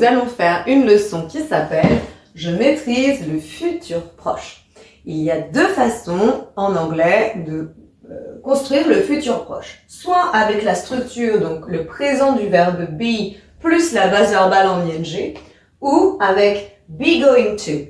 nous allons faire une leçon qui s'appelle « Je maîtrise le futur proche ». Il y a deux façons en anglais de construire le futur proche. Soit avec la structure, donc le présent du verbe be plus la base verbale en ing, ou avec be going to.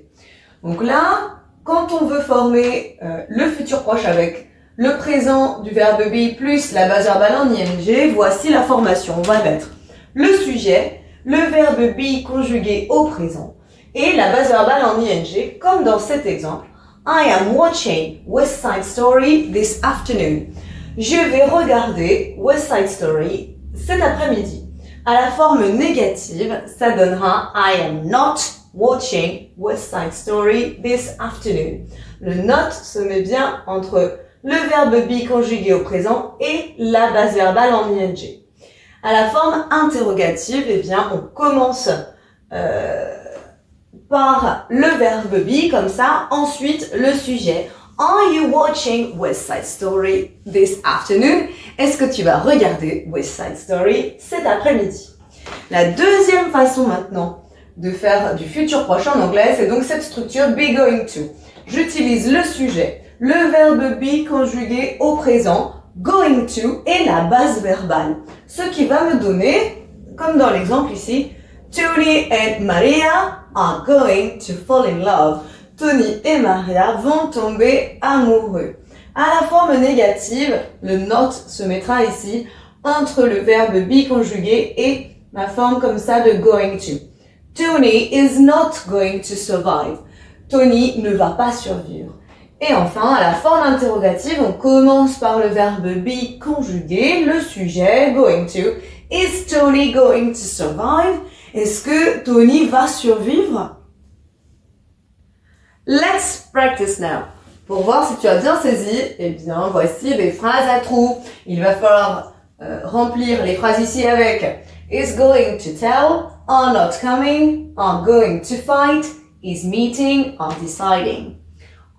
Donc là, quand on veut former le futur proche avec le présent du verbe be plus la base verbale en ing, voici la formation. On va mettre le sujet, le verbe be conjugué au présent et la base verbale en ing, comme dans cet exemple. I am watching West Side Story this afternoon. Je vais regarder West Side Story cet après-midi. À la forme négative, ça donnera I am not watching West Side Story this afternoon. Le not se met bien entre le verbe be conjugué au présent et la base verbale en ing. À la forme interrogative, eh bien, on commence par le verbe be comme ça, ensuite le sujet. Are you watching West Side Story this afternoon? Est-ce que tu vas regarder West Side Story cet après-midi? La deuxième façon maintenant de faire du futur proche en anglais, c'est donc cette structure be going to. J'utilise le sujet, le verbe be conjugué au présent, going to et la base verbale. Ce qui va me donner, comme dans l'exemple ici, Tony and Maria are going to fall in love. Tony et Maria vont tomber amoureux. À la forme négative, le not se mettra ici entre le verbe be conjugué et la forme comme ça de going to. Tony is not going to survive. Tony ne va pas survivre. Et enfin, à la forme interrogative, on commence par le verbe be conjugué, le sujet, going to. Is Tony going to survive? Est-ce que Tony va survivre? Let's practice now. Pour voir si tu as bien saisi, eh bien, voici des phrases à trous. Il va falloir remplir les phrases ici avec is going to tell, are not coming, are going to fight, is meeting, are deciding.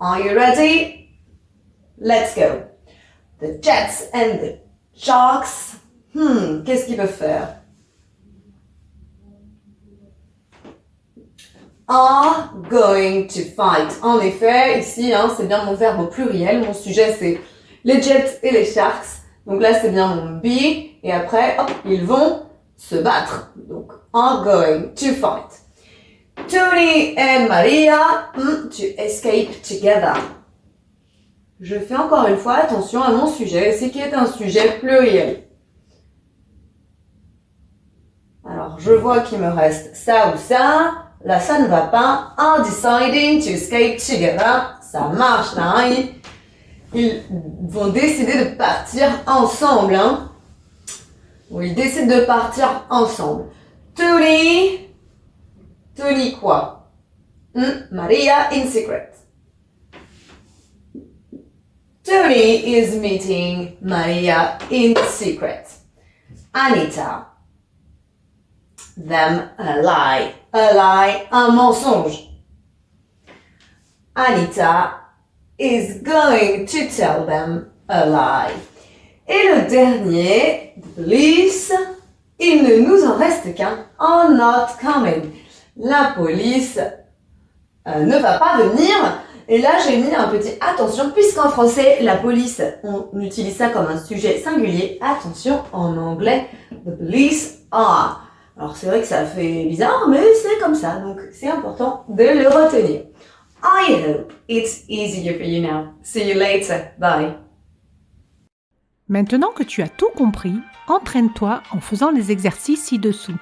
Are you ready? Let's go. The Jets and the Sharks. Qu'est-ce qu'ils peuvent faire? Are going to fight. En effet, ici, c'est bien mon verbe au pluriel. Mon sujet, c'est les Jets et les Sharks. Donc là, c'est bien mon be. Et après, hop, ils vont se battre. Donc, are going to fight. Tony and Maria to escape together. Je fais encore une fois attention à mon sujet, c'est qui est un sujet pluriel. Alors, je vois qu'il me reste ça ou ça. Là, ça ne va pas. Are deciding to escape together. Ça marche là. Ils vont décider de partir ensemble. Ou ils décident de partir ensemble. Tony quoi? Maria in secret. Tony is meeting Maria in secret. Anita. Them a lie. A lie, un mensonge. Anita is going to tell them a lie. Et le dernier, the police, il ne nous en reste qu'un, are not coming. La police ne va pas venir. Et là, j'ai mis un petit attention, puisqu'en français, la police, on utilise ça comme un sujet singulier. Attention, en anglais, the police are. Alors, c'est vrai que ça fait bizarre, mais c'est comme ça. Donc, c'est important de le retenir. I hope it's easier for you now. See you later. Bye. Maintenant que tu as tout compris, entraîne-toi en faisant les exercices ci-dessous.